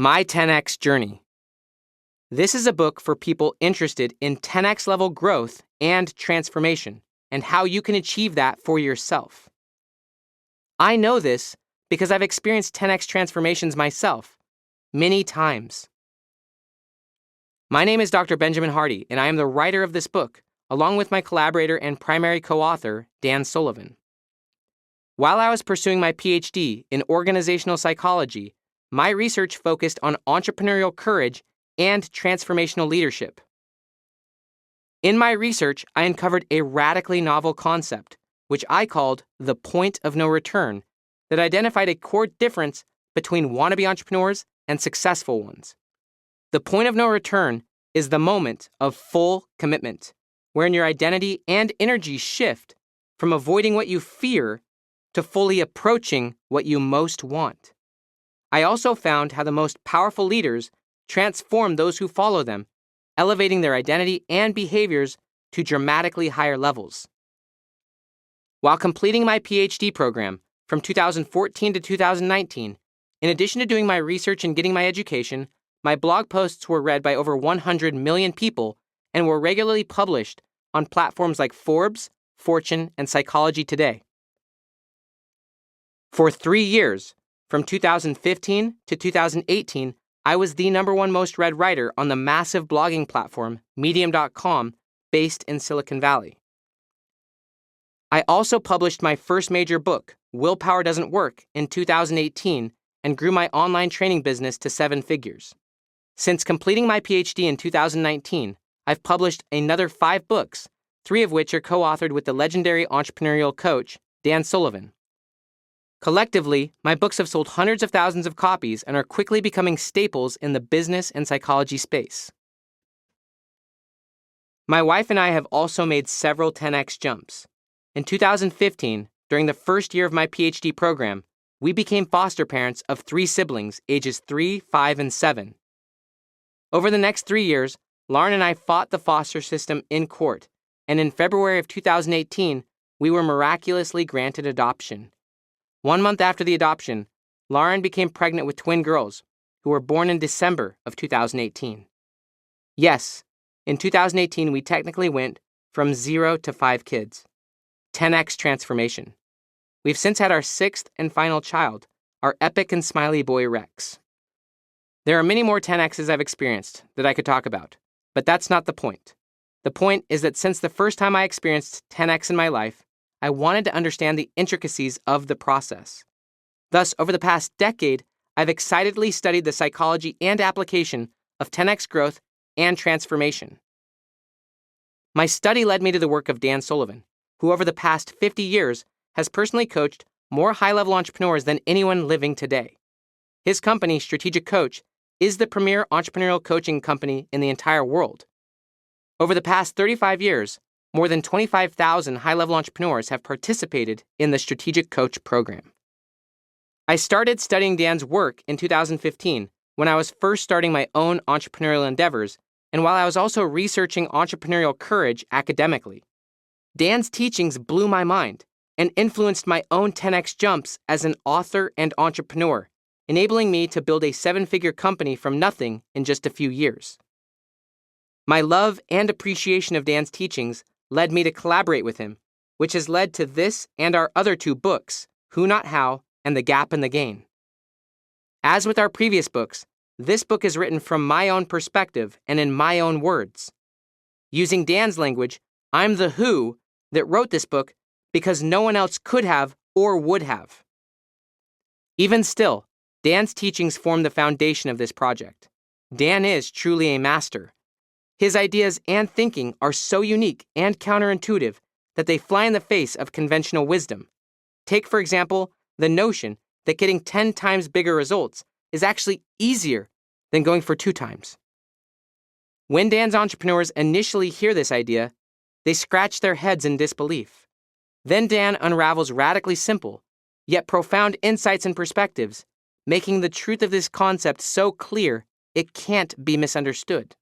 My 10X Journey. This is a book for people interested in 10X level growth and transformation, and how you can achieve that for yourself. I know this because I've experienced 10X transformations myself, many times. My name is Dr. Benjamin Hardy, and I am the writer of this book, along with my collaborator and primary co-author, Dan Sullivan. While I was pursuing my PhD in organizational psychology, my research focused on entrepreneurial courage and transformational leadership. In my research, I uncovered a radically novel concept, which I called the point of no return, that identified a core difference between wannabe entrepreneurs and successful ones. The point of no return is the moment of full commitment, wherein your identity and energy shift from avoiding what you fear to fully approaching what you most want. I also found how the most powerful leaders transform those who follow them, elevating their identity and behaviors to dramatically higher levels. While completing my PhD program from 2014 to 2019, in addition to doing my research and getting my education, my blog posts were read by over 100 million people and were regularly published on platforms like Forbes, Fortune, and Psychology Today. For 3 years, from 2015 to 2018, I was the #1 most read writer on the massive blogging platform Medium.com, based in Silicon Valley. I also published my first major book, Willpower Doesn't Work, in 2018 and grew my online training business to 7 figures. Since completing my PhD in 2019, I've published another 5 books, 3 of which are co-authored with the legendary entrepreneurial coach, Dan Sullivan. Collectively, my books have sold hundreds of thousands of copies and are quickly becoming staples in the business and psychology space. My wife and I have also made several 10X jumps. In 2015, during the first year of my PhD program, we became foster parents of 3 siblings, ages 3, 5, and 7. Over the next 3 years, Lauren and I fought the foster system in court, and in February of 2018, we were miraculously granted adoption. 1 month after the adoption, Lauren became pregnant with twin girls, who were born in December of 2018. Yes, in 2018, we technically went from 0 to 5 kids. 10X transformation. We've since had our 6th and final child, our epic and smiley boy Rex. There are many more 10Xs I've experienced that I could talk about, but that's not the point. The point is that since the first time I experienced 10X in my life, I wanted to understand the intricacies of the process. Thus, over the past decade, I've excitedly studied the psychology and application of 10X growth and transformation. My study led me to the work of Dan Sullivan, who over the past 50 years has personally coached more high-level entrepreneurs than anyone living today. His company, Strategic Coach, is the premier entrepreneurial coaching company in the entire world. Over the past 35 years, more than 25,000 high-level entrepreneurs have participated in the Strategic Coach program. I started studying Dan's work in 2015 when I was first starting my own entrepreneurial endeavors and while I was also researching entrepreneurial courage academically. Dan's teachings blew my mind and influenced my own 10X jumps as an author and entrepreneur, enabling me to build a 7-figure company from nothing in just a few years. My love and appreciation of Dan's teachings led me to collaborate with him, which has led to this and our other 2 books, Who Not How and The Gap and the Gain. As with our previous books, this book is written from my own perspective and in my own words. Using Dan's language, I'm the who that wrote this book because no one else could have or would have. Even still, Dan's teachings form the foundation of this project. Dan is truly a master. His ideas and thinking are so unique and counterintuitive that they fly in the face of conventional wisdom. Take, for example, the notion that getting 10 times bigger results is actually easier than going for 2 times. When Dan's entrepreneurs initially hear this idea, they scratch their heads in disbelief. Then Dan unravels radically simple, yet profound insights and perspectives, making the truth of this concept so clear it can't be misunderstood.